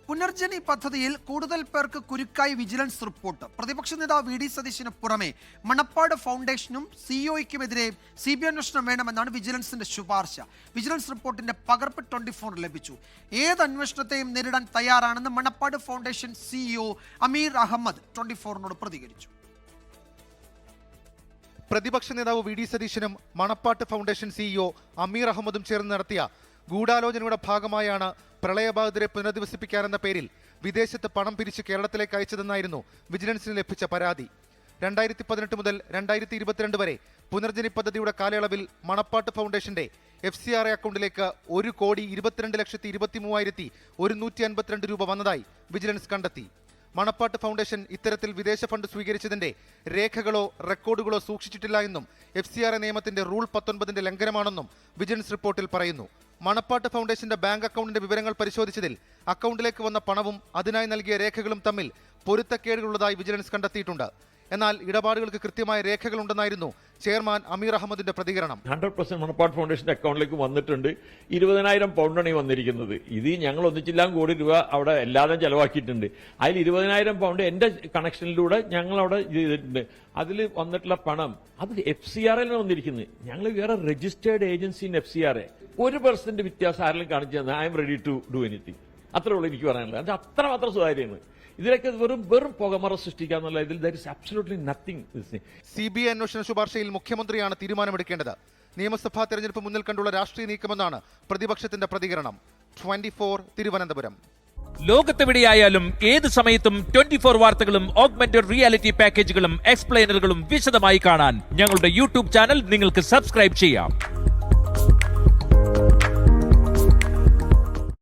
പുനർജനി പദ്ധതിയിൽ കൂടുതൽ പേർക്ക് കുരുക്കായി വിജിലൻസ് റിപ്പോർട്ട്. പ്രതിപക്ഷ നേതാവ് വി ഡി സതീശന് പുറമെ മണപ്പാട് ഫൗണ്ടേഷനും സിഇഒയ്ക്കുമെതിരെ CBI അന്വേഷണം വേണമെന്നാണ് വിജിലൻസിന്റെ ശുപാർശ. വിജിലൻസ് റിപ്പോർട്ടിന്റെ പകർപ്പ് 24 ലഭിച്ചു. ഏത് അന്വേഷണത്തെയും നേരിടാൻ തയ്യാറാണെന്ന് മണപ്പാട് ഫൗണ്ടേഷൻ CEO അമീർ അഹമ്മദ് 24നോട് പ്രതികരിച്ചു. പ്രതിപക്ഷ നേതാവ് വി ഡി സതീശനും മണപ്പാട്ട് ഫൗണ്ടേഷൻ CEO അമീർ അഹമ്മദും ചേർന്ന് നടത്തിയ ഗൂഢാലോചനയുടെ ഭാഗമായാണ് പ്രളയബാധിതരെ പുനരധിവസിപ്പിക്കാനെന്ന പേരിൽ വിദേശത്ത് പണം പിരിച്ച് കേരളത്തിലേക്ക് അയച്ചതെന്നായിരുന്നു വിജിലൻസിന് ലഭിച്ച പരാതി. 2018 മുതൽ 2022 വരെ പുനർജനി പദ്ധതിയുടെ കാലയളവിൽ മണപ്പാട്ട് ഫൗണ്ടേഷന്റെ FCRA അക്കൗണ്ടിലേക്ക് 1,22,23,152 രൂപ വന്നതായി വിജിലൻസ് കണ്ടെത്തി. മണപ്പാട്ട് ഫൗണ്ടേഷൻ ഇത്തരത്തിൽ വിദേശ ഫണ്ട് സ്വീകരിച്ചതിന്റെ രേഖകളോ റെക്കോർഡുകളോ സൂക്ഷിച്ചിട്ടില്ല എന്നും FCRA നിയമത്തിന്റെ റൂൾ 19ന്റെ ലംഘനമാണെന്നും വിജിലൻസ് റിപ്പോർട്ടിൽ പറയുന്നു. മണപ്പാട്ട് ഫൗണ്ടേഷന്റെ ബാങ്ക് അക്കൗണ്ടിന്റെ വിവരങ്ങൾ പരിശോധിച്ചതിൽ അക്കൗണ്ടിലേക്ക് വന്ന പണവും അതിനായി നൽകിയ രേഖകളും തമ്മിൽ പൊരുത്തക്കേടുകളുള്ളതായി വിജിലൻസ് കണ്ടെത്തിയിട്ടുണ്ട്. എന്നാൽ ഇടപാടുകൾക്ക് കൃത്യമായ രേഖകളുണ്ടെന്നായിരുന്നു ചെയർമാൻ അമീർ അഹമ്മദിന്റെ പ്രതികരണം. 100% മണപ്പാട്ട് ഫൗണ്ടേഷന്റെ അക്കൗണ്ടിലേക്ക് വന്നിട്ടുണ്ട്. 20,000 പൗണ്ടാണ് വന്നിരിക്കുന്നത്. ഇത് ഞങ്ങൾ 1.1 കോടി രൂപ അവിടെ എല്ലാതും ചെലവാക്കിയിട്ടുണ്ട്. അതിൽ 20,000 പൗണ്ട് എന്റെ കണക്ഷനിലൂടെ ഞങ്ങൾ അവിടെ ചെയ്തിട്ടുണ്ട്. അതിൽ വന്നിട്ടുള്ള പണം അത് FCRA വന്നിരിക്കുന്നത്. ഞങ്ങൾ വേറെ രജിസ്റ്റേർഡ് ഏജൻസി ഇൻ FCRA. 1% വ്യത്യാസം ആരെങ്കിലും കാണിച്ചു തന്നെ I am ready to do anything. അത്രേ ഉള്ളൂ എനിക്ക് പറയാനുള്ളത്. അത് അത്രമാത്രം സുതാര്യമാണ്. ഇതിലൊക്കെ വെറും പുകമറ സൃഷ്ടിക്കാന്നുള്ള ഇതിൽ there is absolutely nothing. CBI അന്വേഷണ ശുപാർശയിൽ മുഖ്യമന്ത്രിയാണ് തീരുമാനമെടുക്കേണ്ടത്. നിയമസഭാ തെരഞ്ഞെടുപ്പ് മുന്നിൽ കണ്ടുള്ള രാഷ്ട്രീയ നീക്കമെന്നാണ് പ്രതിപക്ഷത്തിന്റെ പ്രതികരണം. 24 തിരുവനന്തപുരം. ലോകത്തെവിടെയായാലും ഏത് സമയത്തും 24 വാർത്തകളും ഓഗ്മെന്റഡ് റിയാലിറ്റി പാക്കേജുകളും എക്സ്പ്ലെയിനറുകളും വിശദമായി കാണാൻ ഞങ്ങളുടെ YouTube ചാനൽ നിങ്ങൾക്ക് സബ്സ്ക്രൈബ് ചെയ്യാം.